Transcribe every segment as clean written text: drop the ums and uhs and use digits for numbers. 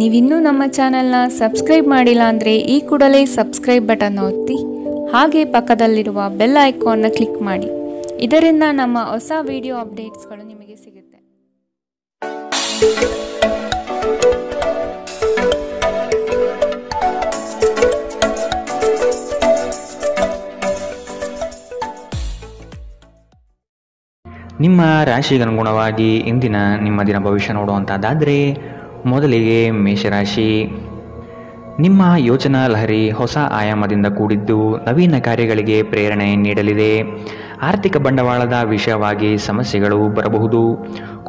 ನೀವಿನ್ನೂ ನಮ್ಮ ಚಾನೆಲ್ನ ಸಬ್ಸ್ಕ್ರೈಬ್ ಮಾಡಿಲ್ಲ ಅಂದರೆ ಈ ಕೂಡಲೇ ಸಬ್ಸ್ಕ್ರೈಬ್ ಬಟನ್ ಒತ್ತಿ ಹಾಗೆ ಪಕ್ಕದಲ್ಲಿರುವ ಬೆಲ್ ಐಕಾನ್ನ ಕ್ಲಿಕ್ ಮಾಡಿ. ಇದರಿಂದ ನಮ್ಮ ಹೊಸ ವಿಡಿಯೋ ಅಪ್ಡೇಟ್ಸ್ಗಳು ನಿಮಗೆ ಸಿಗುತ್ತೆ. ನಿಮ್ಮ ರಾಶಿಗನುಗುಣವಾಗಿ ಇಂದಿನ ನಿಮ್ಮ ದಿನ ಭವಿಷ್ಯ ನೋಡುವಂಥದ್ದಾದರೆ ಮೊದಲಿಗೆ ಮೇಷರಾಶಿ. ನಿಮ್ಮ ಯೋಚನಾ ಲಹರಿ ಹೊಸ ಆಯಾಮದಿಂದ ಕೂಡಿದ್ದು ನವೀನ ಕಾರ್ಯಗಳಿಗೆ ಪ್ರೇರಣೆ ನೀಡಲಿದೆ. ಆರ್ಥಿಕ ಬಂಡವಾಳದ ವಿಷಯವಾಗಿ ಸಮಸ್ಯೆಗಳು ಬರಬಹುದು.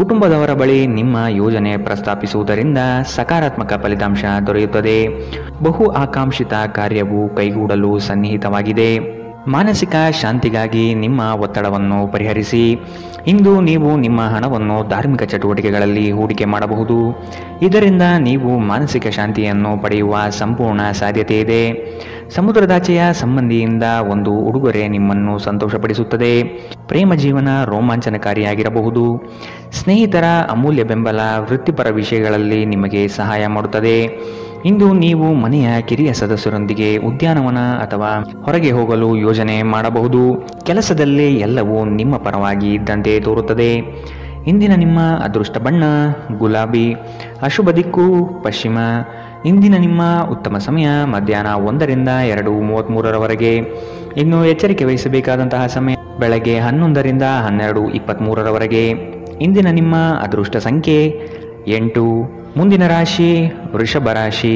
ಕುಟುಂಬದವರ ಬಳಿ ನಿಮ್ಮ ಯೋಜನೆ ಪ್ರಸ್ತಾಪಿಸುವುದರಿಂದ ಸಕಾರಾತ್ಮಕ ಫಲಿತಾಂಶ ದೊರೆಯುತ್ತದೆ. ಬಹು ಆಕಾಂಕ್ಷಿತ ಕಾರ್ಯವು ಕೈಗೂಡಲು ಸನ್ನಿಹಿತವಾಗಿದೆ. ಮಾನಸಿಕ ಶಾಂತಿಗಾಗಿ ನಿಮ್ಮ ಒತ್ತಡವನ್ನು ಪರಿಹರಿಸಿ. ಇಂದು ನೀವು ನಿಮ್ಮ ಹಣವನ್ನು ಧಾರ್ಮಿಕ ಚಟುವಟಿಕೆಗಳಲ್ಲಿ ಹೂಡಿಕೆ ಮಾಡಬಹುದು. ಇದರಿಂದ ನೀವು ಮಾನಸಿಕ ಶಾಂತಿಯನ್ನು ಪಡೆಯುವ ಸಂಪೂರ್ಣ ಸಾಧ್ಯತೆ ಇದೆ. ಸಮುದ್ರದಾಚೆಯ ಸಂಬಂಧಿಯಿಂದ ಒಂದು ಉಡುಗೊರೆ ನಿಮ್ಮನ್ನು ಸಂತೋಷಪಡಿಸುತ್ತದೆ. ಪ್ರೇಮ ಜೀವನ ರೋಮಾಂಚನಕಾರಿಯಾಗಿರಬಹುದು. ಸ್ನೇಹಿತರ ಅಮೂಲ್ಯ ಬೆಂಬಲ ವೃತ್ತಿಪರ ವಿಷಯಗಳಲ್ಲಿ ನಿಮಗೆ ಸಹಾಯ ಮಾಡುತ್ತದೆ. ಇಂದು ನೀವು ಮನೆಯ ಕಿರಿಯ ಸದಸ್ಯರೊಂದಿಗೆ ಉದ್ಯಾನವನ ಅಥವಾ ಹೊರಗೆ ಹೋಗಲು ಯೋಜನೆ ಮಾಡಬಹುದು. ಕೆಲಸದಲ್ಲಿ ಎಲ್ಲವೂ ನಿಮ್ಮ ಪರವಾಗಿ ಇದ್ದಂತೆ ತೋರುತ್ತದೆ. ಇಂದಿನ ನಿಮ್ಮ ಅದೃಷ್ಟ ಬಣ್ಣ ಗುಲಾಬಿ. ಅಶುಭ ದಿಕ್ಕು ಪಶ್ಚಿಮ. ಇಂದಿನ ನಿಮ್ಮ ಉತ್ತಮ ಸಮಯ ಮಧ್ಯಾಹ್ನ 1ರಿಂದ 2:33ರವರೆಗೆ. ಇನ್ನು ಎಚ್ಚರಿಕೆ ವಹಿಸಬೇಕಾದಂತಹ ಸಮಯ ಬೆಳಗ್ಗೆ 11ರಿಂದ 12:23ರವರೆಗೆ. ಇಂದಿನ ನಿಮ್ಮ ಅದೃಷ್ಟ ಸಂಖ್ಯೆ 8. ಮುಂದಿನ ರಾಶಿ ವೃಷಭ ರಾಶಿ.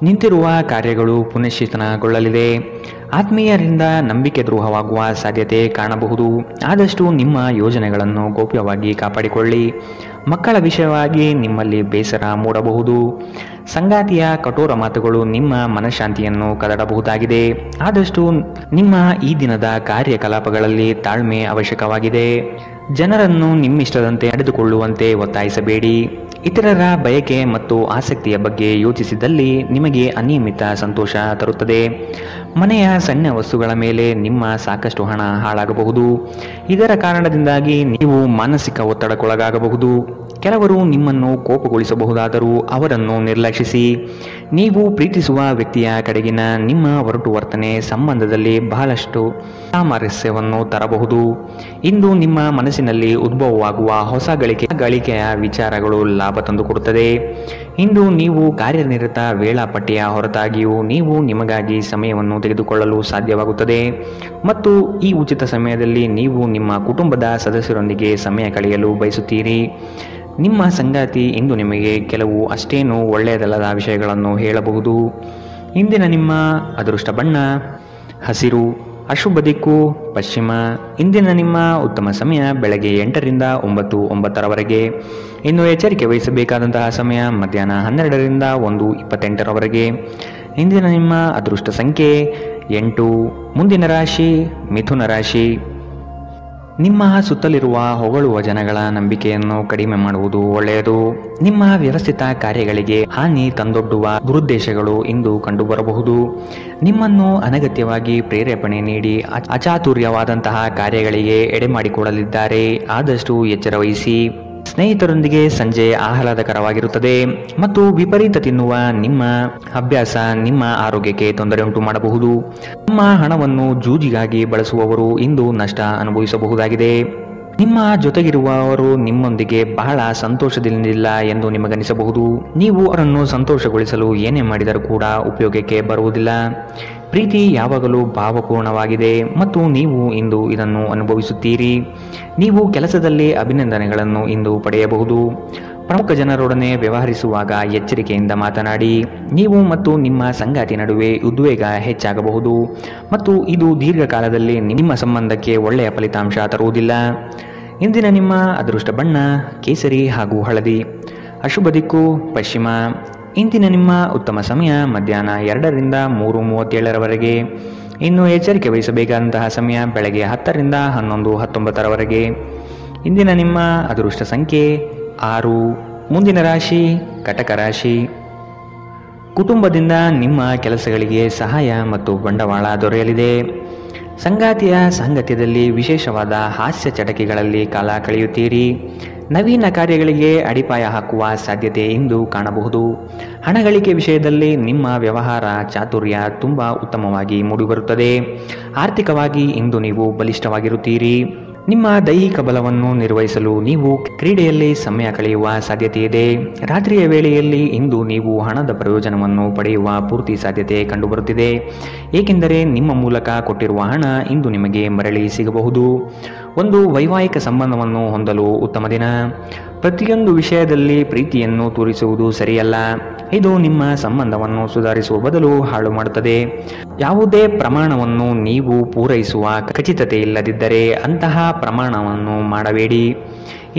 ನಿಂತಿರುವ ಕಾರ್ಯಗಳು ಪುನಶ್ಚೇತನಗೊಳ್ಳಲಿದೆ. ಆತ್ಮೀಯರಿಂದ ನಂಬಿಕೆ ದ್ರೋಹವಾಗುವ ಸಾಧ್ಯತೆ ಕಾಣಬಹುದು. ಆದಷ್ಟು ನಿಮ್ಮ ಯೋಜನೆಗಳನ್ನು ಗೌಪ್ಯವಾಗಿ ಕಾಪಾಡಿಕೊಳ್ಳಿ. ಮಕ್ಕಳ ವಿಷಯವಾಗಿ ನಿಮ್ಮಲ್ಲಿ ಬೇಸರ ಮೂಡಬಹುದು. ಸಂಗಾತಿಯ ಕಠೋರ ಮಾತುಗಳು ನಿಮ್ಮ ಮನಃಶಾಂತಿಯನ್ನು ಕದಡಬಹುದಾಗಿದೆ. ಆದಷ್ಟು ನಿಮ್ಮ ಈ ದಿನದ ಕಾರ್ಯಕಲಾಪಗಳಲ್ಲಿ ತಾಳ್ಮೆ ಅವಶ್ಯಕವಾಗಿದೆ. ಜನರನ್ನು ನಿಮ್ಮಿಷ್ಟದಂತೆ ನಡೆದುಕೊಳ್ಳುವಂತೆ ಒತ್ತಾಯಿಸಬೇಡಿ. ಇತರರ ಬಯಕೆ ಮತ್ತು ಆಸಕ್ತಿಯ ಬಗ್ಗೆ ಯೋಚಿಸಿದಲ್ಲಿ ನಿಮಗೆ ಅನಿಯಮಿತ ಸಂತೋಷ ತರುತ್ತದೆ. ಮನೆಯ ಸಣ್ಣ ವಸ್ತುಗಳ ಮೇಲೆ ನಿಮ್ಮ ಸಾಕಷ್ಟು ಹಣ ಹಾಳಾಗಬಹುದು. ಇದರ ಕಾರಣದಿಂದಾಗಿ ನೀವು ಮಾನಸಿಕ ಒತ್ತಡಕ್ಕೊಳಗಾಗಬಹುದು. ಕೆಲವರು ನಿಮ್ಮನ್ನು ಕೋಪಗೊಳಿಸಬಹುದಾದರೂ ಅವರನ್ನು ನಿರ್ಲಕ್ಷಿಸಿ. ನೀವು ಪ್ರೀತಿಸುವ ವ್ಯಕ್ತಿಯ ಕಡೆಗಿನ ನಿಮ್ಮ ಒರಟು ವರ್ತನೆ ಸಂಬಂಧದಲ್ಲಿ ಬಹಳಷ್ಟು ಸಾಮರಸ್ಯವನ್ನು ತರಬಹುದು. ಇಂದು ನಿಮ್ಮ ಮನಸ್ಸಿನಲ್ಲಿ ಉದ್ಭವವಾಗುವ ಹೊಸ ಗಳಿಕೆಯ ವಿಚಾರಗಳು ಲಾಭ ತಂದುಕೊಡುತ್ತದೆ. ಇಂದು ನೀವು ಕಾರ್ಯನಿರತ ವೇಳಾಪಟ್ಟಿಯ ಹೊರತಾಗಿಯೂ ನೀವು ನಿಮಗಾಗಿ ಸಮಯವನ್ನು ತೆಗೆದುಕೊಳ್ಳಲು ಸಾಧ್ಯವಾಗುತ್ತದೆ ಮತ್ತು ಈ ಉಚಿತ ಸಮಯದಲ್ಲಿ ನೀವು ನಿಮ್ಮ ಕುಟುಂಬದ ಸದಸ್ಯರೊಂದಿಗೆ ಸಮಯ ಕಳೆಯಲು ಬಯಸುತ್ತೀರಿ. ನಿಮ್ಮ ಸಂಗಾತಿ ಇಂದು ನಿಮಗೆ ಕೆಲವು ಅಷ್ಟೇನೂ ಒಳ್ಳೆಯದಲ್ಲದ ವಿಷಯಗಳನ್ನು ಹೇಳಬಹುದು. ಇಂದಿನ ನಿಮ್ಮ ಅದೃಷ್ಟ ಬಣ್ಣ ಹಸಿರು. ಅಶುಭ ದಿಕ್ಕು ಪಶ್ಚಿಮ. ಇಂದಿನ ನಿಮ್ಮ ಉತ್ತಮ ಸಮಯ ಬೆಳಗ್ಗೆ 8ರಿಂದ 9:09ರವರೆಗೆ. ಇನ್ನು ಎಚ್ಚರಿಕೆ ವಹಿಸಬೇಕಾದಂತಹ ಸಮಯ ಮಧ್ಯಾಹ್ನ 12ರಿಂದ 1:28ರವರೆಗೆ. ಇಂದಿನ ನಿಮ್ಮ ಅದೃಷ್ಟ ಸಂಖ್ಯೆ 8. ಮುಂದಿನ ರಾಶಿ ಮಿಥುನ ರಾಶಿ. ನಿಮ್ಮ ಸುತ್ತಲಿರುವ ಹೊಗಳುವ ಜನಗಳ ನಂಬಿಕೆಯನ್ನು ಕಡಿಮೆ ಮಾಡುವುದು ಒಳ್ಳೆಯದು. ನಿಮ್ಮ ವ್ಯವಸ್ಥಿತ ಕಾರ್ಯಗಳಿಗೆ ಹಾನಿ ತಂದೊಡ್ಡುವ ದುರುದ್ದೇಶಗಳು ಇಂದು ಕಂಡುಬರಬಹುದು. ನಿಮ್ಮನ್ನು ಅನಗತ್ಯವಾಗಿ ಪ್ರೇರೇಪಣೆ ನೀಡಿ ಅಚಾತುರ್ಯವಾದಂತಹ ಕಾರ್ಯಗಳಿಗೆ ಎಡೆಮಾಡಿಕೊಳ್ಳಲಿದ್ದಾರೆ. ಆದಷ್ಟು ಎಚ್ಚರ ವಹಿಸಿ. ಸ್ನೇಹಿತರೊಂದಿಗೆ ಸಂಜೆ ಆಹ್ಲಾದಕರವಾಗಿರುತ್ತದೆ ಮತ್ತು ವಿಪರೀತ ತಿನ್ನುವ ನಿಮ್ಮ ಅಭ್ಯಾಸ ನಿಮ್ಮ ಆರೋಗ್ಯಕ್ಕೆ ತೊಂದರೆ ಉಂಟು ಮಾಡಬಹುದು. ನಿಮ್ಮ ಹಣವನ್ನು ಜೂಜಿಗಾಗಿ ಬಳಸುವವರು ಇಂದು ನಷ್ಟ ಅನುಭವಿಸಬಹುದಾಗಿದೆ. ನಿಮ್ಮ ಜೊತೆಗಿರುವವರು ನಿಮ್ಮೊಂದಿಗೆ ಬಹಳ ಸಂತೋಷದಿಂದಿಲ್ಲ ಎಂದು ನಿಮಗನಿಸಬಹುದು. ನೀವು ಅವರನ್ನು ಸಂತೋಷಗೊಳಿಸಲು ಏನೇ ಮಾಡಿದರೂ ಕೂಡ ಉಪಯೋಗಕ್ಕೆ ಬರುವುದಿಲ್ಲ. ಪ್ರೀತಿ ಯಾವಾಗಲೂ ಭಾವಪೂರ್ಣವಾಗಿದೆ ಮತ್ತು ನೀವು ಇಂದು ಇದನ್ನು ಅನುಭವಿಸುತ್ತೀರಿ. ನೀವು ಕೆಲಸದಲ್ಲಿ ಅಭಿನಂದನೆಗಳನ್ನು ಇಂದು ಪಡೆಯಬಹುದು. ಪ್ರಮುಖ ಜನರೊಡನೆ ವ್ಯವಹರಿಸುವಾಗ ಎಚ್ಚರಿಕೆಯಿಂದ ಮಾತನಾಡಿ. ನೀವು ಮತ್ತು ನಿಮ್ಮ ಸಂಗಾತಿ ನಡುವೆ ಉದ್ವೇಗ ಹೆಚ್ಚಾಗಬಹುದು ಮತ್ತು ಇದು ದೀರ್ಘಕಾಲದಲ್ಲಿ ನಿಮ್ಮ ಸಂಬಂಧಕ್ಕೆ ಒಳ್ಳೆಯ ಫಲಿತಾಂಶ ತರುವುದಿಲ್ಲ. ಇಂದಿನ ನಿಮ್ಮ ಅದೃಷ್ಟ ಬಣ್ಣ ಕೇಸರಿ ಹಾಗೂ ಹಳದಿ. ಅಶುಭ ದಿಕ್ಕು ಪಶ್ಚಿಮ. ಇಂದಿನ ನಿಮ್ಮ ಉತ್ತಮ ಸಮಯ ಮಧ್ಯಾಹ್ನ 2ರಿಂದ 3:37ರವರೆಗೆ. ಇನ್ನು ಎಚ್ಚರಿಕೆ ವಹಿಸಬೇಕಾದಂತಹ ಸಮಯ ಬೆಳಗ್ಗೆ 10ರಿಂದ 11:19ರವರೆಗೆ. ಇಂದಿನ ನಿಮ್ಮ ಅದೃಷ್ಟ ಸಂಖ್ಯೆ 6. ಮುಂದಿನ ರಾಶಿ ಕಟಕ ರಾಶಿ. ಕುಟುಂಬದಿಂದ ನಿಮ್ಮ ಕೆಲಸಗಳಿಗೆ ಸಹಾಯ ಮತ್ತು ಬಂಡವಾಳ ದೊರೆಯಲಿದೆ. ಸಂಗಾತಿಯ ಸಾಂಗತ್ಯದಲ್ಲಿ ವಿಶೇಷವಾದ ಹಾಸ್ಯ ಚಟಕಿಗಳಲ್ಲಿ ಕಾಲ ಕಳೆಯುತ್ತೀರಿ. ನವೀನ ಕಾರ್ಯಗಳಿಗೆ ಅಡಿಪಾಯ ಹಾಕುವ ಸಾಧ್ಯತೆ ಇಂದು ಕಾಣಬಹುದು. ಹಣ ಗಳಿಕೆ ವಿಷಯದಲ್ಲಿ ನಿಮ್ಮ ವ್ಯವಹಾರ ಚಾತುರ್ಯ ತುಂಬ ಉತ್ತಮವಾಗಿ ಮೂಡಿಬರುತ್ತದೆ. ಆರ್ಥಿಕವಾಗಿ ಇಂದು ನೀವು ಬಲಿಷ್ಠವಾಗಿರುತ್ತೀರಿ. ನಿಮ್ಮ ದೈಹಿಕ ಬಲವನ್ನು ನಿರ್ವಹಿಸಲು ನೀವು ಕ್ರೀಡೆಯಲ್ಲಿ ಸಮಯ ಕಳೆಯುವ ಸಾಧ್ಯತೆ ಇದೆ. ರಾತ್ರಿಯ ವೇಳೆಯಲ್ಲಿ ಇಂದು ನೀವು ಹಣದ ಪ್ರಯೋಜನವನ್ನು ಪಡೆಯುವ ಪೂರ್ತಿ ಸಾಧ್ಯತೆ ಕಂಡುಬರುತ್ತಿದೆ. ಏಕೆಂದರೆ ನಿಮ್ಮ ಮೂಲಕ ಕೊಟ್ಟಿರುವ ಹಣ ಇಂದು ನಿಮಗೆ ಮರಳಿ ಸಿಗಬಹುದು. ಒಂದು ವೈವಾಹಿಕ ಸಂಬಂಧವನ್ನು ಹೊಂದಲು ಉತ್ತಮ ದಿನ. ಪ್ರತಿಯೊಂದು ವಿಷಯದಲ್ಲಿ ಪ್ರೀತಿಯನ್ನು ತೋರಿಸುವುದು ಸರಿಯಲ್ಲ. ಇದು ನಿಮ್ಮ ಸಂಬಂಧವನ್ನು ಸುಧಾರಿಸುವ ಬದಲು ಹಾಳು ಮಾಡುತ್ತದೆ. ಯಾವುದೇ ಪ್ರಮಾಣವನ್ನು ನೀವು ಪೂರೈಸುವ ಖಚಿತತೆ ಇಲ್ಲದಿದ್ದರೆ ಅಂತಹ ಪ್ರಮಾಣವನ್ನು ಮಾಡಬೇಡಿ.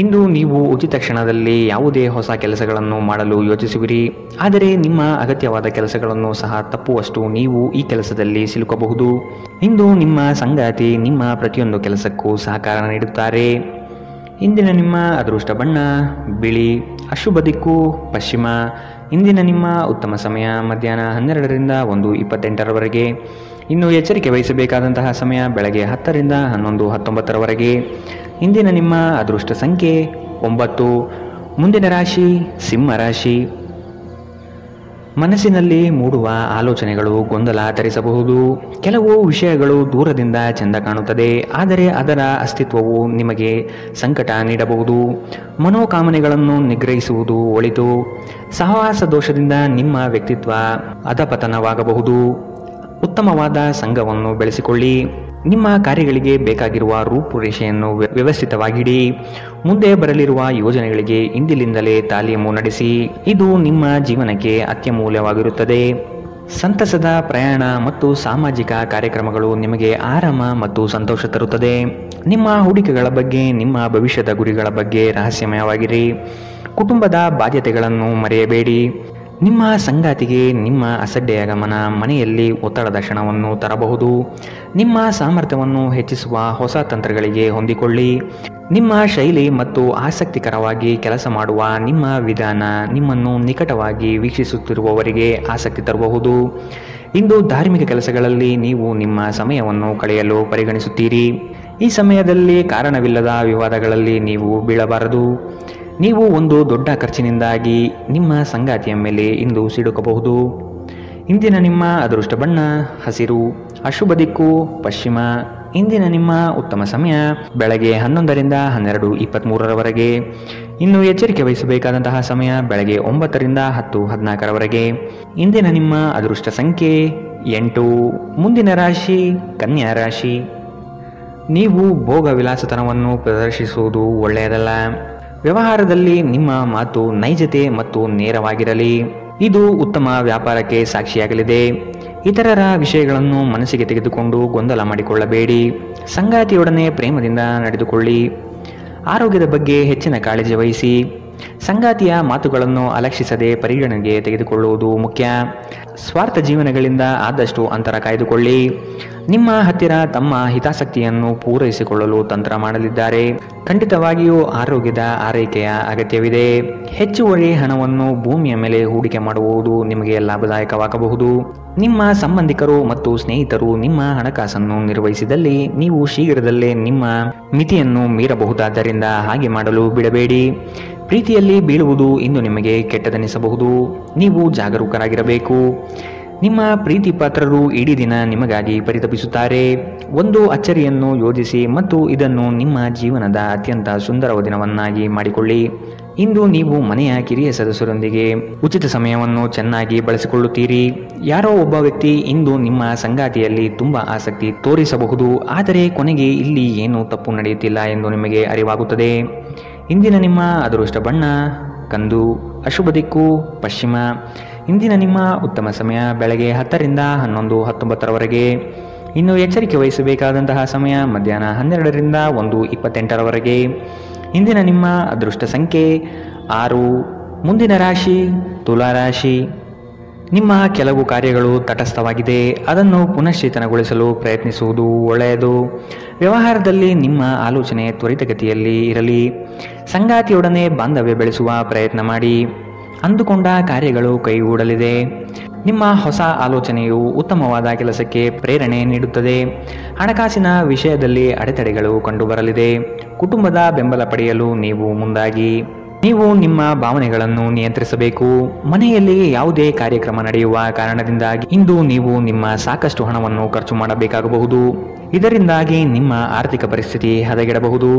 ಇಂದು ನೀವು ಉಚಿತ ಕ್ಷಣದಲ್ಲಿ ಯಾವುದೇ ಹೊಸ ಕೆಲಸಗಳನ್ನು ಮಾಡಲು ಯೋಚಿಸುವಿರಿ. ಆದರೆ ನಿಮ್ಮ ಅಗತ್ಯವಾದ ಕೆಲಸಗಳನ್ನು ಸಹ ತಪ್ಪುವಷ್ಟು ನೀವು ಈ ಕೆಲಸದಲ್ಲಿ ಸಿಲುಕಬಹುದು. ಇಂದು ನಿಮ್ಮ ಸಂಗಾತಿ ನಿಮ್ಮ ಪ್ರತಿಯೊಂದು ಕೆಲಸಕ್ಕೂ ಸಹಕಾರ ನೀಡುತ್ತಾರೆ. ಇಂದಿನ ನಿಮ್ಮ ಅದೃಷ್ಟ ಬಣ್ಣ ಬಿಳಿ. ಅಶುಭ ದಿಕ್ಕು ಪಶ್ಚಿಮ. ಇಂದಿನ ನಿಮ್ಮ ಉತ್ತಮ ಸಮಯ ಮಧ್ಯಾಹ್ನ 12ರಿಂದ 1:28ರವರೆಗೆ. ಇನ್ನು ಎಚ್ಚರಿಕೆ ವಹಿಸಬೇಕಾದಂತಹ ಸಮಯ ಬೆಳಗ್ಗೆ 10ರಿಂದ 11:19ರವರೆಗೆ. ಇಂದಿನ ನಿಮ್ಮ ಅದೃಷ್ಟ ಸಂಖ್ಯೆ 9. ಮುಂದಿನ ರಾಶಿ ಸಿಂಹ ರಾಶಿ. ಮನಸ್ಸಿನಲ್ಲಿ ಮೂಡುವ ಆಲೋಚನೆಗಳು ಗೊಂದಲ ತರಿಸಬಹುದು. ಕೆಲವು ವಿಷಯಗಳು ದೂರದಿಂದ ಚೆಂದ ಕಾಣುತ್ತದೆ, ಆದರೆ ಅದರ ಅಸ್ತಿತ್ವವು ನಿಮಗೆ ಸಂಕಟ ನೀಡಬಹುದು. ಮನೋಕಾಮನೆಗಳನ್ನು ನಿಗ್ರಹಿಸುವುದು ಒಳಿತು. ಸಹವಾಸ ದೋಷದಿಂದ ನಿಮ್ಮ ವ್ಯಕ್ತಿತ್ವ ಅಧಪತನವಾಗಬಹುದು. ಉತ್ತಮವಾದ ಸಂಘವನ್ನು ಬೆಳೆಸಿಕೊಳ್ಳಿ. ನಿಮ್ಮ ಕಾರ್ಯಗಳಿಗೆ ಬೇಕಾಗಿರುವ ರೂಪುರೇಷೆಯನ್ನು ವ್ಯವಸ್ಥಿತವಾಗಿಡಿ. ಮುಂದೆ ಬರಲಿರುವ ಯೋಜನೆಗಳಿಗೆ ಇಂದಿನಿಂದಲೇ ತಾಲೀಮು ನಡೆಸಿ. ಇದು ನಿಮ್ಮ ಜೀವನಕ್ಕೆ ಅತ್ಯಮೂಲ್ಯವಾಗಿರುತ್ತದೆ. ಸಂತಸದ ಪ್ರಯಾಣ ಮತ್ತು ಸಾಮಾಜಿಕ ಕಾರ್ಯಕ್ರಮಗಳು ನಿಮಗೆ ಆರಾಮ ಮತ್ತು ಸಂತೋಷ ತರುತ್ತದೆ. ನಿಮ್ಮ ಹೂಡಿಕೆಗಳ ಬಗ್ಗೆ, ನಿಮ್ಮ ಭವಿಷ್ಯದ ಗುರಿಗಳ ಬಗ್ಗೆ ರಹಸ್ಯಮಯವಾಗಿರಿ. ಕುಟುಂಬದ ಬಾಧ್ಯತೆಗಳನ್ನು ಮರೆಯಬೇಡಿ. ನಿಮ್ಮ ಸಂಗಾತಿಗೆ ನಿಮ್ಮ ಅಸಡ್ಡೆಯ ಗಮನ ಮನೆಯಲ್ಲಿ ಒತ್ತಡದ ಕ್ಷಣವನ್ನು ತರಬಹುದು. ನಿಮ್ಮ ಸಾಮರ್ಥ್ಯವನ್ನು ಹೆಚ್ಚಿಸುವ ಹೊಸ ತಂತ್ರಗಳಿಗೆ ಹೊಂದಿಕೊಳ್ಳಿ. ನಿಮ್ಮ ಶೈಲಿ ಮತ್ತು ಆಸಕ್ತಿಕರವಾಗಿ ಕೆಲಸ ಮಾಡುವ ನಿಮ್ಮ ವಿಧಾನ ನಿಮ್ಮನ್ನು ನಿಕಟವಾಗಿ ವೀಕ್ಷಿಸುತ್ತಿರುವವರಿಗೆ ಆಸಕ್ತಿ ತರಬಹುದು. ಇಂದು ಧಾರ್ಮಿಕ ಕೆಲಸಗಳಲ್ಲಿ ನೀವು ನಿಮ್ಮ ಸಮಯವನ್ನು ಕಳೆಯಲು ಪರಿಗಣಿಸುತ್ತೀರಿ. ಈ ಸಮಯದಲ್ಲಿ ಕಾರಣವಿಲ್ಲದ ವಿವಾದಗಳಲ್ಲಿ ನೀವು ಬೀಳಬಾರದು. ನೀವು ಒಂದು ದೊಡ್ಡ ಖರ್ಚಿನಿಂದಾಗಿ ನಿಮ್ಮ ಸಂಗಾತಿಯ ಮೇಲೆ ಇಂದು ಸಿಡುಕಬಹುದು. ಇಂದಿನ ನಿಮ್ಮ ಅದೃಷ್ಟ ಬಣ್ಣ ಹಸಿರು. ಅಶುಭ ದಿಕ್ಕು ಪಶ್ಚಿಮ. ಇಂದಿನ ನಿಮ್ಮ ಉತ್ತಮ ಸಮಯ ಬೆಳಗ್ಗೆ 11ರಿಂದ 12:23ರವರೆಗೆ. ಇನ್ನು ಎಚ್ಚರಿಕೆ ವಹಿಸಬೇಕಾದಂತಹ ಸಮಯ ಬೆಳಗ್ಗೆ 9ರಿಂದ 10:14ರವರೆಗೆ. ಇಂದಿನ ನಿಮ್ಮ ಅದೃಷ್ಟ ಸಂಖ್ಯೆ 8. ಮುಂದಿನ ರಾಶಿ ಕನ್ಯಾ ರಾಶಿ. ನೀವು ಭೋಗ ವಿಲಾಸತನವನ್ನು ಪ್ರದರ್ಶಿಸುವುದು ಒಳ್ಳೆಯದಲ್ಲ. ವ್ಯವಹಾರದಲ್ಲಿ ನಿಮ್ಮ ಮಾತು ನೈಜತೆ ಮತ್ತು ನೇರವಾಗಿರಲಿ. ಇದು ಉತ್ತಮ ವ್ಯಾಪಾರಕ್ಕೆ ಸಾಕ್ಷಿಯಾಗಲಿದೆ. ಇತರರ ವಿಷಯಗಳನ್ನು ಮನಸ್ಸಿಗೆ ತೆಗೆದುಕೊಂಡು ಗೊಂದಲ ಮಾಡಿಕೊಳ್ಳಬೇಡಿ. ಸಂಗಾತಿಯೊಡನೆ ಪ್ರೇಮದಿಂದ ನಡೆದುಕೊಳ್ಳಿ. ಆರೋಗ್ಯದ ಬಗ್ಗೆ ಹೆಚ್ಚಿನ ಕಾಳಜಿ ವಹಿಸಿ. ಸಂಗಾತಿಯ ಮಾತುಗಳನ್ನು ಅಲಕ್ಷಿಸದೆ ಪರಿಗಣನೆಗೆ ತೆಗೆದುಕೊಳ್ಳುವುದು ಮುಖ್ಯ. ಸ್ವಾರ್ಥ ಜೀವನಗಳಿಂದ ಆದಷ್ಟು ಅಂತರ ಕಾಯ್ದುಕೊಳ್ಳಿ. ನಿಮ್ಮ ಹತ್ತಿರ ತಮ್ಮ ಹಿತಾಸಕ್ತಿಯನ್ನು ಪೂರೈಸಿಕೊಳ್ಳಲು ತಂತ್ರ ಮಾಡಲಿದ್ದಾರೆ. ಖಂಡಿತವಾಗಿಯೂ ಆರೋಗ್ಯದ ಆರೈಕೆಯ ಅಗತ್ಯವಿದೆ. ಹೆಚ್ಚುವರಿ ಹಣವನ್ನು ಭೂಮಿಯ ಮೇಲೆ ಹೂಡಿಕೆ ಮಾಡುವುದು ನಿಮಗೆ ಲಾಭದಾಯಕವಾಗಬಹುದು. ನಿಮ್ಮ ಸಂಬಂಧಿಕರು ಮತ್ತು ಸ್ನೇಹಿತರು ನಿಮ್ಮ ಹಣಕಾಸನ್ನು ನಿರ್ವಹಿಸಿದಲ್ಲಿ ನೀವು ಶೀಘ್ರದಲ್ಲೇ ನಿಮ್ಮ ಮಿತಿಯನ್ನು ಮೀರಬಹುದಾದ್ದರಿಂದ ಹಾಗೆ ಮಾಡಲು ಬಿಡಬೇಡಿ. ಪ್ರೀತಿಯಲ್ಲಿ ಬೀಳುವುದು ಇಂದು ನಿಮಗೆ ಕೆಟ್ಟದೆನಿಸಬಹುದು. ನೀವು ಜಾಗರೂಕರಾಗಿರಬೇಕು. ನಿಮ್ಮ ಪ್ರೀತಿ ಪಾತ್ರರು ಇಡೀ ದಿನ ನಿಮಗಾಗಿ ಪರಿತಪಿಸುತ್ತಾರೆ. ಒಂದು ಅಚ್ಚರಿಯನ್ನು ಯೋಜಿಸಿ ಮತ್ತು ಇದನ್ನು ನಿಮ್ಮ ಜೀವನದ ಅತ್ಯಂತ ಸುಂದರ ದಿನವನ್ನಾಗಿ ಮಾಡಿಕೊಳ್ಳಿ. ಇಂದು ನೀವು ಮನೆಯ ಕಿರಿಯ ಸದಸ್ಯರೊಂದಿಗೆ ಉಚಿತ ಸಮಯವನ್ನು ಚೆನ್ನಾಗಿ ಬಳಸಿಕೊಳ್ಳುತ್ತೀರಿ. ಯಾರೋ ಒಬ್ಬ ವ್ಯಕ್ತಿ ಇಂದು ನಿಮ್ಮ ಸಂಗಾತಿಯಲ್ಲಿ ತುಂಬ ಆಸಕ್ತಿ ತೋರಿಸಬಹುದು, ಆದರೆ ಕೊನೆಗೆ ಇಲ್ಲಿ ಏನೂ ತಪ್ಪು ನಡೆಯುತ್ತಿಲ್ಲ ಎಂದು ನಿಮಗೆ ಅರಿವಾಗುತ್ತದೆ. ಇಂದಿನ ನಿಮ್ಮ ಅದೃಷ್ಟ ಬಣ್ಣ ಕಂದು. ಅಶುಭ ದಿಕ್ಕು ಪಶ್ಚಿಮ. ಇಂದಿನ ನಿಮ್ಮ ಉತ್ತಮ ಸಮಯ ಬೆಳಗ್ಗೆ 10ರಿಂದ 11:19ರವರೆಗೆ. ಇನ್ನು ಎಚ್ಚರಿಕೆ ವಹಿಸಬೇಕಾದಂತಹ ಸಮಯ ಮಧ್ಯಾಹ್ನ 12ರಿಂದ 1:28ರವರೆಗೆ. ಇಂದಿನ ನಿಮ್ಮ ಅದೃಷ್ಟ ಸಂಖ್ಯೆ 6. ಮುಂದಿನ ರಾಶಿ ತುಲಾ ರಾಶಿ. ನಿಮ್ಮ ಕೆಲವು ಕಾರ್ಯಗಳು ತಟಸ್ಥವಾಗಿದೆ. ಅದನ್ನು ಪುನಶ್ಚೇತನಗೊಳಿಸಲು ಪ್ರಯತ್ನಿಸುವುದು ಒಳ್ಳೆಯದು. ವ್ಯವಹಾರದಲ್ಲಿ ನಿಮ್ಮ ಆಲೋಚನೆ ತ್ವರಿತಗತಿಯಲ್ಲಿ ಇರಲಿ. ಸಂಗಾತಿಯೊಡನೆ ಬಾಂಧವ್ಯ ಬೆಳೆಸುವ ಪ್ರಯತ್ನ ಮಾಡಿ. ಅಂದುಕೊಂಡ ಕಾರ್ಯಗಳು ಕೈಗೂಡಲಿದೆ. ನಿಮ್ಮ ಹೊಸ ಆಲೋಚನೆಯು ಉತ್ತಮವಾದ ಕೆಲಸಕ್ಕೆ ಪ್ರೇರಣೆ ನೀಡುತ್ತದೆ. ಹಣಕಾಸಿನ ವಿಷಯದಲ್ಲಿ ಅಡೆತಡೆಗಳು ಕಂಡುಬರಲಿದೆ. ಕುಟುಂಬದ ಬೆಂಬಲ ಪಡೆಯಲು ನೀವು ಮುಂದಾಗಿ. ನೀವು ನಿಮ್ಮ ಭಾವನೆಗಳನ್ನು ನಿಯಂತ್ರಿಸಬೇಕು. ಮನೆಯಲ್ಲಿ ಯಾವುದೇ ಕಾರ್ಯಕ್ರಮ ನಡೆಯುವ ಕಾರಣದಿಂದಾಗಿ ಇಂದು ನೀವು ನಿಮ್ಮ ಸಾಕಷ್ಟು ಹಣವನ್ನು ಖರ್ಚು ಮಾಡಬೇಕಾಗಬಹುದು. ಇದರಿಂದಾಗಿ ನಿಮ್ಮ ಆರ್ಥಿಕ ಪರಿಸ್ಥಿತಿ ಹದಗೆಡಬಹುದು.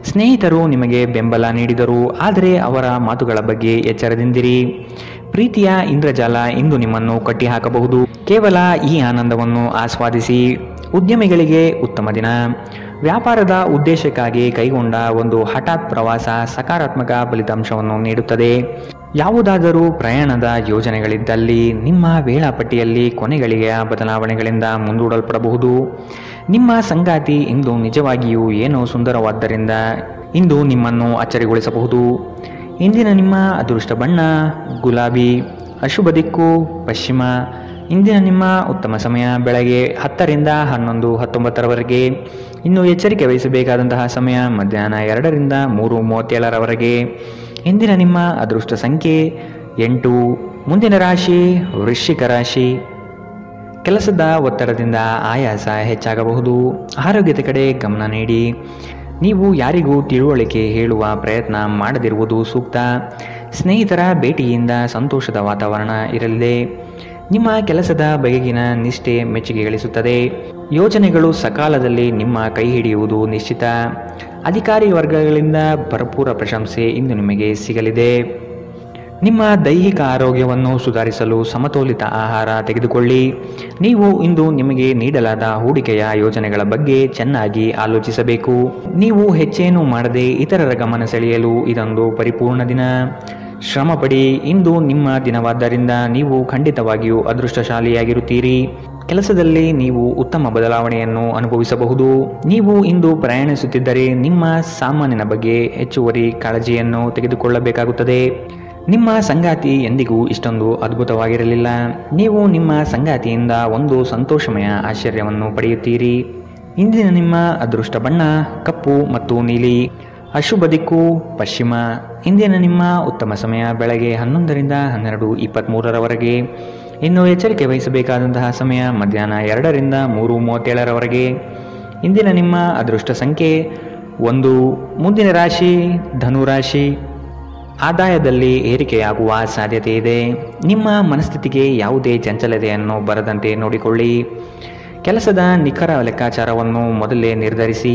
ಸ್ನೇಹಿತರು ನಿಮಗೆ ಬೆಂಬಲ ನೀಡಿದರು, ಆದರೆ ಅವರ ಮಾತುಗಳ ಬಗ್ಗೆ ಎಚ್ಚರದಿಂದಿರಿ. ಪ್ರೀತಿಯ ಇಂದ್ರಜಾಲ ಇಂದು ನಿಮ್ಮನ್ನು ಕಟ್ಟಿಹಾಕಬಹುದು. ಕೇವಲ ಈ ಆನಂದವನ್ನು ಆಸ್ವಾದಿಸಿ. ಉದ್ಯಮಿಗಳಿಗೆ ಉತ್ತಮ ದಿನ. ವ್ಯಾಪಾರದ ಉದ್ದೇಶಕ್ಕಾಗಿ ಕೈಗೊಂಡ ಒಂದು ಹಠಾತ್ ಪ್ರವಾಸ ಸಕಾರಾತ್ಮಕ ಫಲಿತಾಂಶವನ್ನು ನೀಡುತ್ತದೆ. ಯಾವುದಾದರೂ ಪ್ರಯಾಣದ ಯೋಜನೆಗಳಿದ್ದಲ್ಲಿ ನಿಮ್ಮ ವೇಳಾಪಟ್ಟಿಯಲ್ಲಿ ಕೊನೆಗಳಿಗೆಯ ಬದಲಾವಣೆಗಳಿಂದ ಮುಂದೂಡಲ್ಪಡಬಹುದು. ನಿಮ್ಮ ಸಂಗಾತಿ ಇಂದು ನಿಜವಾಗಿಯೂ ಏನೋ ಸುಂದರವಾದ್ದರಿಂದ ಇಂದು ನಿಮ್ಮನ್ನು ಅಚ್ಚರಿಗೊಳಿಸಬಹುದು. ಇಂದಿನ ನಿಮ್ಮ ಅದೃಷ್ಟ ಬಣ್ಣ ಗುಲಾಬಿ. ಅಶುಭ ದಿಕ್ಕು ಪಶ್ಚಿಮ. ಇಂದಿನ ನಿಮ್ಮ ಉತ್ತಮ ಸಮಯ ಬೆಳಗ್ಗೆ 10ರಿಂದ 11:19 ಇನ್ನು ಎಚ್ಚರಿಕೆ ವಹಿಸಬೇಕಾದಂತಹ ಸಮಯ ಮಧ್ಯಾಹ್ನ 2ರಿಂದ 3:37 ಇಂದಿನ ನಿಮ್ಮ ಅದೃಷ್ಟ ಸಂಖ್ಯೆ 8. ಮುಂದಿನ ರಾಶಿ ವೃಶ್ಚಿಕ ರಾಶಿ. ಕೆಲಸದ ಒತ್ತಡದಿಂದ ಆಯಾಸ ಹೆಚ್ಚಾಗಬಹುದು. ಆರೋಗ್ಯದ ಕಡೆ ಗಮನ ನೀಡಿ. ನೀವು ಯಾರಿಗೂ ತಿಳುವಳಿಕೆ ಹೇಳುವ ಪ್ರಯತ್ನ ಮಾಡದಿರುವುದು ಸೂಕ್ತ. ಸ್ನೇಹಿತರ ಭೇಟಿಯಿಂದ ಸಂತೋಷದ ವಾತಾವರಣ ಇರಲಿದೆ. ನಿಮ್ಮ ಕೆಲಸದ ಬಗೆಗಿನ ನಿಷ್ಠೆ ಮೆಚ್ಚುಗೆ ಗಳಿಸುತ್ತದೆ. ಯೋಜನೆಗಳು ಸಕಾಲದಲ್ಲಿ ನಿಮ್ಮ ಕೈ ಹಿಡಿಯುವುದು ನಿಶ್ಚಿತ. ಅಧಿಕಾರಿ ವರ್ಗಗಳಿಂದ ಭರಪೂರ ಪ್ರಶಂಸೆ ಇಂದು ನಿಮಗೆ ಸಿಗಲಿದೆ. ನಿಮ್ಮ ದೈಹಿಕ ಆರೋಗ್ಯವನ್ನು ಸುಧಾರಿಸಲು ಸಮತೋಲಿತ ಆಹಾರ ತೆಗೆದುಕೊಳ್ಳಿ. ನೀವು ಇಂದು ನಿಮಗೆ ನೀಡಲಾದ ಹೂಡಿಕೆಯ ಯೋಜನೆಗಳ ಬಗ್ಗೆ ಚೆನ್ನಾಗಿ ಆಲೋಚಿಸಬೇಕು. ನೀವು ಹೆಚ್ಚೇನು ಮಾಡದೆ ಇತರರ ಗಮನ ಸೆಳೆಯಲು ಇದೊಂದು ಪರಿಪೂರ್ಣ ದಿನ. ಶ್ರಮಪಡಿ. ಇಂದು ನಿಮ್ಮ ದಿನವಾದ್ದರಿಂದ ನೀವು ಖಂಡಿತವಾಗಿಯೂ ಅದೃಷ್ಟಶಾಲಿಯಾಗಿರುತ್ತೀರಿ. ಕೆಲಸದಲ್ಲಿ ನೀವು ಉತ್ತಮ ಬದಲಾವಣೆಯನ್ನು ಅನುಭವಿಸಬಹುದು. ನೀವು ಇಂದು ಪ್ರಯಾಣಿಸುತ್ತಿದ್ದರೆ ನಿಮ್ಮ ಸಾಮಾನಿನ ಬಗ್ಗೆ ಹೆಚ್ಚುವರಿ ಕಾಳಜಿಯನ್ನು ತೆಗೆದುಕೊಳ್ಳಬೇಕಾಗುತ್ತದೆ. ನಿಮ್ಮ ಸಂಗಾತಿ ಎಂದಿಗೂ ಇಷ್ಟೊಂದು ಅದ್ಭುತವಾಗಿರಲಿಲ್ಲ. ನೀವು ನಿಮ್ಮ ಸಂಗಾತಿಯಿಂದ ಒಂದು ಸಂತೋಷಮಯ ಆಶ್ಚರ್ಯವನ್ನು ಪಡೆಯುತ್ತೀರಿ. ಇಂದಿನ ನಿಮ್ಮ ಅದೃಷ್ಟ ಬಣ್ಣ ಕಪ್ಪು ಮತ್ತು ನೀಲಿ. ಅಶುಭ ದಿಕ್ಕು ಪಶ್ಚಿಮ. ಇಂದಿನ ನಿಮ್ಮ ಉತ್ತಮ ಸಮಯ ಬೆಳಗ್ಗೆ 11ರಿಂದ 12:23 ಇನ್ನು ಎಚ್ಚರಿಕೆ ವಹಿಸಬೇಕಾದಂತಹ ಸಮಯ ಮಧ್ಯಾಹ್ನ 2ರಿಂದ 3:37 ಇಂದಿನ ನಿಮ್ಮ ಅದೃಷ್ಟ ಸಂಖ್ಯೆ 1. ಮುಂದಿನ ರಾಶಿ ಧನುರಾಶಿ. ಆದಾಯದಲ್ಲಿ ಏರಿಕೆಯಾಗುವ ಸಾಧ್ಯತೆ ಇದೆ. ನಿಮ್ಮ ಮನಸ್ಥಿತಿಗೆ ಯಾವುದೇ ಚಂಚಲತೆಯನ್ನು ಬರದಂತೆ ನೋಡಿಕೊಳ್ಳಿ. ಕೆಲಸದ ನಿಖರ ಲೆಕ್ಕಾಚಾರವನ್ನು ಮೊದಲೇ ನಿರ್ಧರಿಸಿ.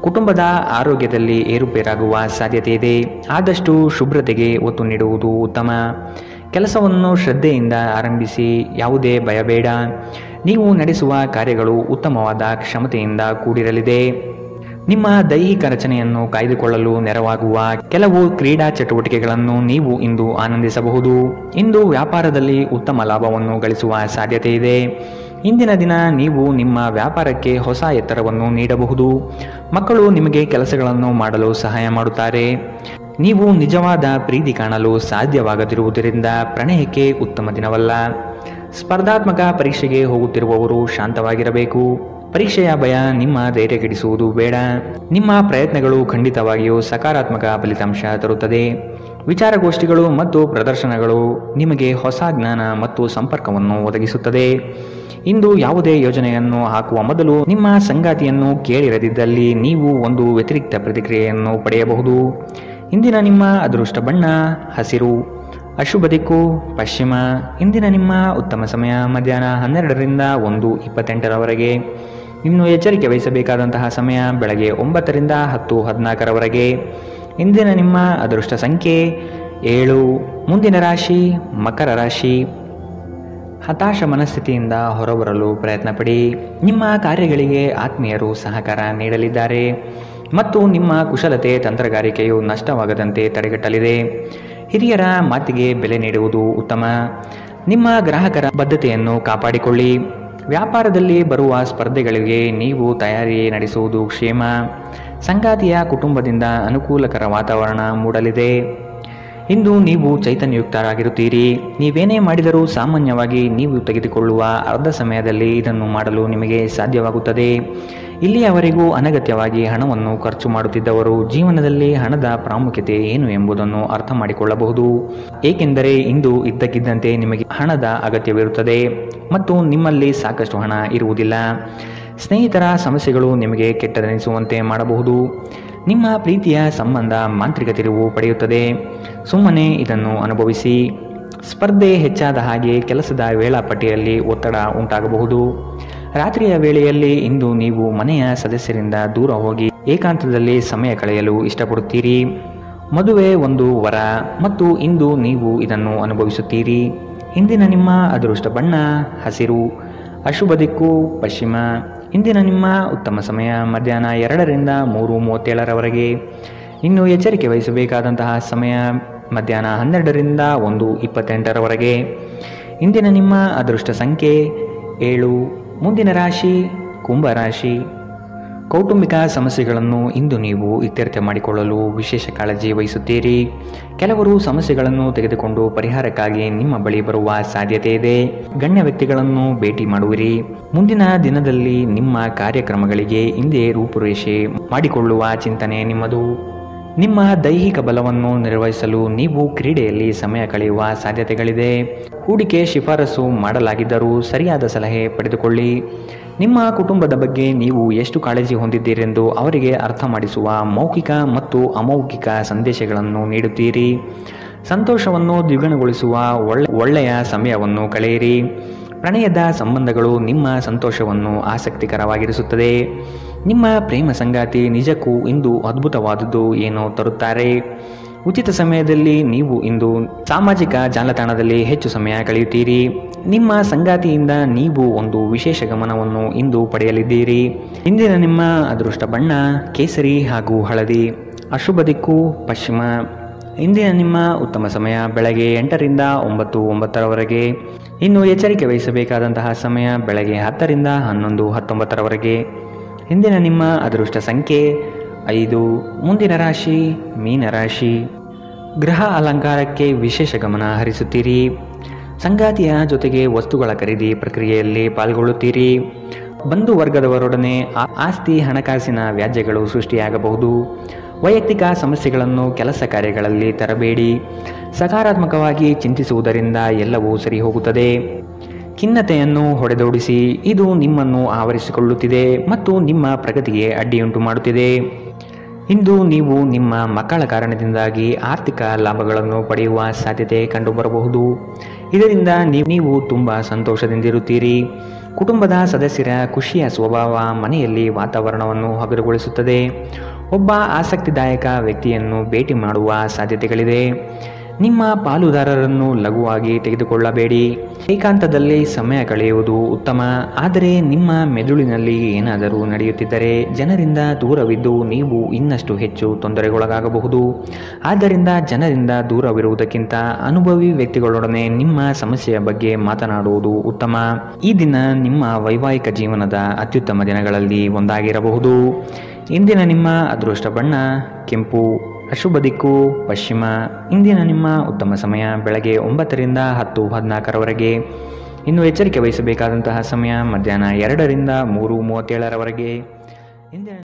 ಕುಟುಂಬದ ಆರೋಗ್ಯದಲ್ಲಿ ಏರುಪೇರಾಗುವ ಸಾಧ್ಯತೆ ಇದೆ. ಆದಷ್ಟು ಶುಭ್ರತೆಗೆ ಒತ್ತು ನೀಡುವುದು ಉತ್ತಮ. ಕೆಲಸವನ್ನು ಶ್ರದ್ಧೆಯಿಂದ ಆರಂಭಿಸಿ. ಯಾವುದೇ ಭಯಬೇಡ. ನೀವು ನಡೆಸುವ ಕಾರ್ಯಗಳು ಉತ್ತಮವಾದ ಕ್ಷಮತೆಯಿಂದ ಕೂಡಿರಲಿದೆ. ನಿಮ್ಮ ದೈಹಿಕ ರಚನೆಯನ್ನು ಕಾಯ್ದುಕೊಳ್ಳಲು ನೆರವಾಗುವ ಕೆಲವು ಕ್ರೀಡಾ ಚಟುವಟಿಕೆಗಳನ್ನು ನೀವು ಇಂದು ಆನಂದಿಸಬಹುದು. ಇಂದು ವ್ಯಾಪಾರದಲ್ಲಿ ಉತ್ತಮ ಲಾಭವನ್ನು ಗಳಿಸುವ ಸಾಧ್ಯತೆ ಇದೆ. ಇಂದಿನ ದಿನ ನೀವು ನಿಮ್ಮ ವ್ಯಾಪಾರಕ್ಕೆ ಹೊಸ ಎತ್ತರವನ್ನು ನೀಡಬಹುದು. ಮಕ್ಕಳು ನಿಮಗೆ ಕೆಲಸಗಳನ್ನು ಮಾಡಲು ಸಹಾಯ ಮಾಡುತ್ತಾರೆ. ನೀವು ನಿಜವಾದ ಪ್ರೀತಿ ಕಾಣಲು ಸಾಧ್ಯವಾಗದಿರುವುದರಿಂದ ಪ್ರಣಯಕ್ಕೆ ಉತ್ತಮ ದಿನವಲ್ಲ. ಸ್ಪರ್ಧಾತ್ಮಕ ಪರೀಕ್ಷೆಗೆ ಹೋಗುತ್ತಿರುವವರು ಶಾಂತವಾಗಿರಬೇಕು. ಪರೀಕ್ಷೆಯ ಭಯ ನಿಮ್ಮ ಧೈರ್ಯ ಕೆಡಿಸುವುದು ಬೇಡ. ನಿಮ್ಮ ಪ್ರಯತ್ನಗಳು ಖಂಡಿತವಾಗಿಯೂ ಸಕಾರಾತ್ಮಕ ಫಲಿತಾಂಶ ತರುತ್ತದೆ. ವಿಚಾರಗೋಷ್ಠಿಗಳು ಮತ್ತು ಪ್ರದರ್ಶನಗಳು ನಿಮಗೆ ಹೊಸ ಜ್ಞಾನ ಮತ್ತು ಸಂಪರ್ಕವನ್ನು ಒದಗಿಸುತ್ತದೆ. ಇಂದು ಯಾವುದೇ ಯೋಜನೆಯನ್ನು ಹಾಕುವ ಮೊದಲು ನಿಮ್ಮ ಸಂಗಾತಿಯನ್ನು ಕೇಳಿರದಿದ್ದಲ್ಲಿ ನೀವು ಒಂದು ವ್ಯತಿರಿಕ್ತ ಪ್ರತಿಕ್ರಿಯೆಯನ್ನು ಪಡೆಯಬಹುದು. ಇಂದಿನ ನಿಮ್ಮ ಅದೃಷ್ಟ ಬಣ್ಣ ಹಸಿರು. ಅಶುಭ ದಿಕ್ಕು ಪಶ್ಚಿಮ. ಇಂದಿನ ನಿಮ್ಮ ಉತ್ತಮ ಸಮಯ ಮಧ್ಯಾಹ್ನ 12ರಿಂದ 1:28 ಇನ್ನು ಎಚ್ಚರಿಕೆ ವಹಿಸಬೇಕಾದಂತಹ ಸಮಯ ಬೆಳಗ್ಗೆ 9ರಿಂದ 10:14 ಇಂದಿನ ನಿಮ್ಮ ಅದೃಷ್ಟ ಸಂಖ್ಯೆ 7. ಮುಂದಿನ ರಾಶಿ ಮಕರ ರಾಶಿ. ಹತಾಶ ಮನಸ್ಥಿತಿಯಿಂದ ಹೊರಬರಲು ಪ್ರಯತ್ನಪಡಿ. ನಿಮ್ಮ ಕಾರ್ಯಗಳಿಗೆ ಆತ್ಮೀಯರು ಸಹಕಾರ ನೀಡಲಿದ್ದಾರೆ ಮತ್ತು ನಿಮ್ಮ ಕುಶಲತೆ ತಂತ್ರಗಾರಿಕೆಯು ನಷ್ಟವಾಗದಂತೆ ತಡೆಗಟ್ಟಲಿದೆ. ಹಿರಿಯರ ಮಾತಿಗೆ ಬೆಲೆ ನೀಡುವುದು ಉತ್ತಮ. ನಿಮ್ಮ ಗ್ರಾಹಕರ ಬದ್ಧತೆಯನ್ನು ಕಾಪಾಡಿಕೊಳ್ಳಿ. ವ್ಯಾಪಾರದಲ್ಲಿ ಬರುವ ಸ್ಪರ್ಧೆಗಳಿಗೆ ನೀವು ತಯಾರಿ ನಡೆಸುವುದು ಕ್ಷೇಮ. ಸಂಗಾತಿಯ ಕುಟುಂಬದಿಂದ ಅನುಕೂಲಕರ ವಾತಾವರಣ ಮೂಡಲಿದೆ. ಇಂದು ನೀವು ಚೈತನ್ಯಯುಕ್ತರಾಗಿರುತ್ತೀರಿ. ನೀವೇನೇ ಮಾಡಿದರೂ ಸಾಮಾನ್ಯವಾಗಿ ನೀವು ತೆಗೆದುಕೊಳ್ಳುವ ಅರ್ಧ ಸಮಯದಲ್ಲಿ ಇದನ್ನು ಮಾಡಲು ನಿಮಗೆ ಸಾಧ್ಯವಾಗುತ್ತದೆ. ಇಲ್ಲಿಯವರೆಗೂ ಅನಗತ್ಯವಾಗಿ ಹಣವನ್ನು ಖರ್ಚು ಮಾಡುತ್ತಿದ್ದವರು ಜೀವನದಲ್ಲಿ ಹಣದ ಪ್ರಾಮುಖ್ಯತೆ ಏನು ಎಂಬುದನ್ನು ಅರ್ಥ ಮಾಡಿಕೊಳ್ಳಬಹುದು. ಏಕೆಂದರೆ ಇಂದು ಇದ್ದಕ್ಕಿದ್ದಂತೆ ನಿಮಗೆ ಹಣದ ಅಗತ್ಯವಿರುತ್ತದೆ ಮತ್ತು ನಿಮ್ಮಲ್ಲಿ ಸಾಕಷ್ಟು ಹಣ ಇರುವುದಿಲ್ಲ. ಸ್ನೇಹಿತರ ಸಮಸ್ಯೆಗಳು ನಿಮಗೆ ಕೆಟ್ಟದೆನಿಸುವಂತೆ ಮಾಡಬಹುದು. ನಿಮ್ಮ ಪ್ರೀತಿಯ ಸಂಬಂಧ ಮಾಂತ್ರಿಕ ತಿರುವು ಪಡೆಯುತ್ತದೆ. ಸುಮ್ಮನೆ ಇದನ್ನು ಅನುಭವಿಸಿ. ಸ್ಪರ್ಧೆ ಹೆಚ್ಚಾದ ಹಾಗೆ ಕೆಲಸದ ವೇಳಾಪಟ್ಟಿಯಲ್ಲಿ ಒತ್ತಡ ಉಂಟಾಗಬಹುದು. ರಾತ್ರಿಯ ವೇಳೆಯಲ್ಲಿ ಇಂದು ನೀವು ಮನೆಯ ಸದಸ್ಯರಿಂದ ದೂರ ಹೋಗಿ ಏಕಾಂತದಲ್ಲಿ ಸಮಯ ಕಳೆಯಲು ಇಷ್ಟಪಡುತ್ತೀರಿ. ಮದುವೆ ಒಂದು ವರ ಮತ್ತು ಇಂದು ನೀವು ಇದನ್ನು ಅನುಭವಿಸುತ್ತೀರಿ. ಇಂದಿನ ನಿಮ್ಮ ಅದೃಷ್ಟ ಬಣ್ಣ ಹಸಿರು. ಅಶುಭ ದಿಕ್ಕು ಪಶ್ಚಿಮ. ಇಂದಿನ ನಿಮ್ಮ ಉತ್ತಮ ಸಮಯ ಮಧ್ಯಾಹ್ನ 2ರಿಂದ 3:37ರವರೆಗೆ. ಇನ್ನು ಎಚ್ಚರಿಕೆ ವಹಿಸಬೇಕಾದಂತಹ ಸಮಯ ಮಧ್ಯಾಹ್ನ 12ರಿಂದ 1:28ರವರೆಗೆ. ಇಂದಿನ ನಿಮ್ಮ ಅದೃಷ್ಟ ಸಂಖ್ಯೆ 7. ಮುಂದಿನ ರಾಶಿ ಕುಂಭರಾಶಿ. ಕೌಟುಂಬಿಕ ಸಮಸ್ಯೆಗಳನ್ನು ಇಂದು ನೀವು ಇತ್ಯರ್ಥ ಮಾಡಿಕೊಳ್ಳಲು ವಿಶೇಷ ಕಾಳಜಿ ವಹಿಸುತ್ತೀರಿ. ಕೆಲವರು ಸಮಸ್ಯೆಗಳನ್ನು ತೆಗೆದುಕೊಂಡು ಪರಿಹಾರಕ್ಕಾಗಿ ನಿಮ್ಮ ಬಳಿ ಬರುವ ಸಾಧ್ಯತೆ ಇದೆ. ಗಣ್ಯ ವ್ಯಕ್ತಿಗಳನ್ನು ಭೇಟಿ ಮಾಡುವಿರಿ. ಮುಂದಿನ ದಿನದಲ್ಲಿ ನಿಮ್ಮ ಕಾರ್ಯಕ್ರಮಗಳಿಗೆ ಹಿಂದೆ ರೂಪುರೇಷೆ ಮಾಡಿಕೊಳ್ಳುವ ಚಿಂತನೆ ನಿಮ್ಮದು. ನಿಮ್ಮ ದೈಹಿಕ ಬಲವನ್ನು ನಿರ್ವಹಿಸಲು ನೀವು ಕ್ರೀಡೆಯಲ್ಲಿ ಸಮಯ ಕಳೆಯುವ ಸಾಧ್ಯತೆಗಳಿದೆ. ಹೂಡಿಕೆ ಶಿಫಾರಸು ಮಾಡಲಾಗಿದ್ದರೂ ಸರಿಯಾದ ಸಲಹೆ ಪಡೆದುಕೊಳ್ಳಿ. ನಿಮ್ಮ ಕುಟುಂಬದ ಬಗ್ಗೆ ನೀವು ಎಷ್ಟು ಕಾಳಜಿ ಹೊಂದಿದ್ದೀರೆಂದು ಅವರಿಗೆ ಅರ್ಥ ಮಾಡಿಸುವ ಮೌಖಿಕ ಮತ್ತು ಅಮೌಖಿಕ ಸಂದೇಶಗಳನ್ನು ನೀಡುತ್ತೀರಿ. ಸಂತೋಷವನ್ನು ದ್ವಿಗುಣಗೊಳಿಸುವ ಒಳ್ಳೆಯ ಸಮಯವನ್ನು ಕಳೆಯಿರಿ. ಪ್ರಣಯದ ಸಂಬಂಧಗಳು ನಿಮ್ಮ ಸಂತೋಷವನ್ನು ಆಸಕ್ತಿಕರವಾಗಿರಿಸುತ್ತದೆ. ನಿಮ್ಮ ಪ್ರೇಮ ಸಂಗಾತಿ ನಿಜಕ್ಕೂ ಇಂದು ಅದ್ಭುತವಾದುದು ಏನೋ ತರುತ್ತಾರೆ. ಉಚಿತ ಸಮಯದಲ್ಲಿ ನೀವು ಇಂದು ಸಾಮಾಜಿಕ ಜಾಲತಾಣದಲ್ಲಿ ಹೆಚ್ಚು ಸಮಯ ಕಳೆಯುತ್ತೀರಿ. ನಿಮ್ಮ ಸಂಗಾತಿಯಿಂದ ನೀವು ಒಂದು ವಿಶೇಷ ಗಮನವನ್ನು ಇಂದು ಪಡೆಯಲಿದ್ದೀರಿ. ಇಂದಿನ ನಿಮ್ಮ ಅದೃಷ್ಟ ಬಣ್ಣ ಕೇಸರಿ ಹಾಗೂ ಹಳದಿ. ಅಶುಭ ದಿಕ್ಕು ಪಶ್ಚಿಮ. ಇಂದಿನ ನಿಮ್ಮ ಉತ್ತಮ ಸಮಯ ಬೆಳಗ್ಗೆ 8ರಿಂದ 9:09ರವರೆಗೆ. ಇನ್ನು ಎಚ್ಚರಿಕೆ ವಹಿಸಬೇಕಾದಂತಹ ಸಮಯ ಬೆಳಗ್ಗೆ 10ರಿಂದ 11:19ರವರೆಗೆ. ಇಂದಿನ ನಿಮ್ಮ ಅದೃಷ್ಟ ಸಂಖ್ಯೆ 5. ಮುಂದಿನ ರಾಶಿ ಮೀನರಾಶಿ. ಗೃಹ ಅಲಂಕಾರಕ್ಕೆ ವಿಶೇಷ ಗಮನ ಹರಿಸುತ್ತೀರಿ. ಸಂಗಾತಿಯ ಜೊತೆಗೆ ವಸ್ತುಗಳ ಖರೀದಿ ಪ್ರಕ್ರಿಯೆಯಲ್ಲಿ ಪಾಲ್ಗೊಳ್ಳುತ್ತೀರಿ. ಬಂಧು ವರ್ಗದವರೊಡನೆ ಆಸ್ತಿ ಹಣಕಾಸಿನ ವ್ಯಾಜ್ಯಗಳು ಸೃಷ್ಟಿಯಾಗಬಹುದು. ವೈಯಕ್ತಿಕ ಸಮಸ್ಯೆಗಳನ್ನು ಕೆಲಸ ಕಾರ್ಯಗಳಲ್ಲಿ ತರಬೇಡಿ. ಸಕಾರಾತ್ಮಕವಾಗಿ ಚಿಂತಿಸುವುದರಿಂದ ಎಲ್ಲವೂ ಸರಿ ಹೋಗುತ್ತದೆ. ಖಿನ್ನತೆಯನ್ನು ಹೊಡೆದೋಡಿಸಿ. ಇದು ನಿಮ್ಮನ್ನು ಆವರಿಸಿಕೊಳ್ಳುತ್ತಿದೆ ಮತ್ತು ನಿಮ್ಮ ಪ್ರಗತಿಗೆ ಅಡ್ಡಿಯುಂಟು ಮಾಡುತ್ತಿದೆ. ಇಂದು ನೀವು ನಿಮ್ಮ ಮಕ್ಕಳ ಕಾರಣದಿಂದಾಗಿ ಆರ್ಥಿಕ ಲಾಭಗಳನ್ನು ಪಡೆಯುವ ಸಾಧ್ಯತೆ ಕಂಡುಬರಬಹುದು. ಇದರಿಂದ ನೀವು ತುಂಬ ಸಂತೋಷದಿಂದಿರುತ್ತೀರಿ. ಕುಟುಂಬದ ಸದಸ್ಯರ ಖುಷಿಯ ಸ್ವಭಾವ ಮನೆಯಲ್ಲಿ ವಾತಾವರಣವನ್ನು ಹಗುರಗೊಳಿಸುತ್ತದೆ. ಒಬ್ಬ ಆಸಕ್ತಿದಾಯಕ ವ್ಯಕ್ತಿಯನ್ನು ಭೇಟಿ ಮಾಡುವ ಸಾಧ್ಯತೆಗಳಿದೆ. ನಿಮ್ಮ ಪಾಲುದಾರರನ್ನು ಲಘುವಾಗಿ ತೆಗೆದುಕೊಳ್ಳಬೇಡಿ. ಏಕಾಂತದಲ್ಲಿ ಸಮಯ ಕಳೆಯುವುದು ಉತ್ತಮ. ಆದರೆ ನಿಮ್ಮ ಮೆದುಳಿನಲ್ಲಿ ಏನಾದರೂ ನಡೆಯುತ್ತಿದ್ದರೆ ಜನರಿಂದ ದೂರವಿದ್ದು ನೀವು ಇನ್ನಷ್ಟು ಹೆಚ್ಚು ತೊಂದರೆಗೊಳಗಾಗಬಹುದು. ಆದ್ದರಿಂದ ಜನರಿಂದ ದೂರವಿರುವುದಕ್ಕಿಂತ ಅನುಭವಿ ವ್ಯಕ್ತಿಗಳೊಡನೆ ನಿಮ್ಮ ಸಮಸ್ಯೆಯ ಬಗ್ಗೆ ಮಾತನಾಡುವುದು ಉತ್ತಮ. ಈ ದಿನ ನಿಮ್ಮ ವೈವಾಹಿಕ ಜೀವನದ ಅತ್ಯುತ್ತಮ ದಿನಗಳಲ್ಲಿ ಒಂದಾಗಿರಬಹುದು. ಇಂದಿನ ನಿಮ್ಮ ಅದೃಷ್ಟ ಬಣ್ಣ ಕೆಂಪು. ಅಶುಭ ದಿಕ್ಕು ಪಶ್ಚಿಮ. ಇಂದಿನ ನಿಮ್ಮ ಉತ್ತಮ ಸಮಯ ಬೆಳಗ್ಗೆ 9ರಿಂದ 10:14ರವರೆಗೆ. ಇನ್ನು ಎಚ್ಚರಿಕೆ ವಹಿಸಬೇಕಾದಂತಹ ಸಮಯ ಮಧ್ಯಾಹ್ನ 2ರಿಂದ 3:37ರವರೆಗೆ. ಇಂದಿನ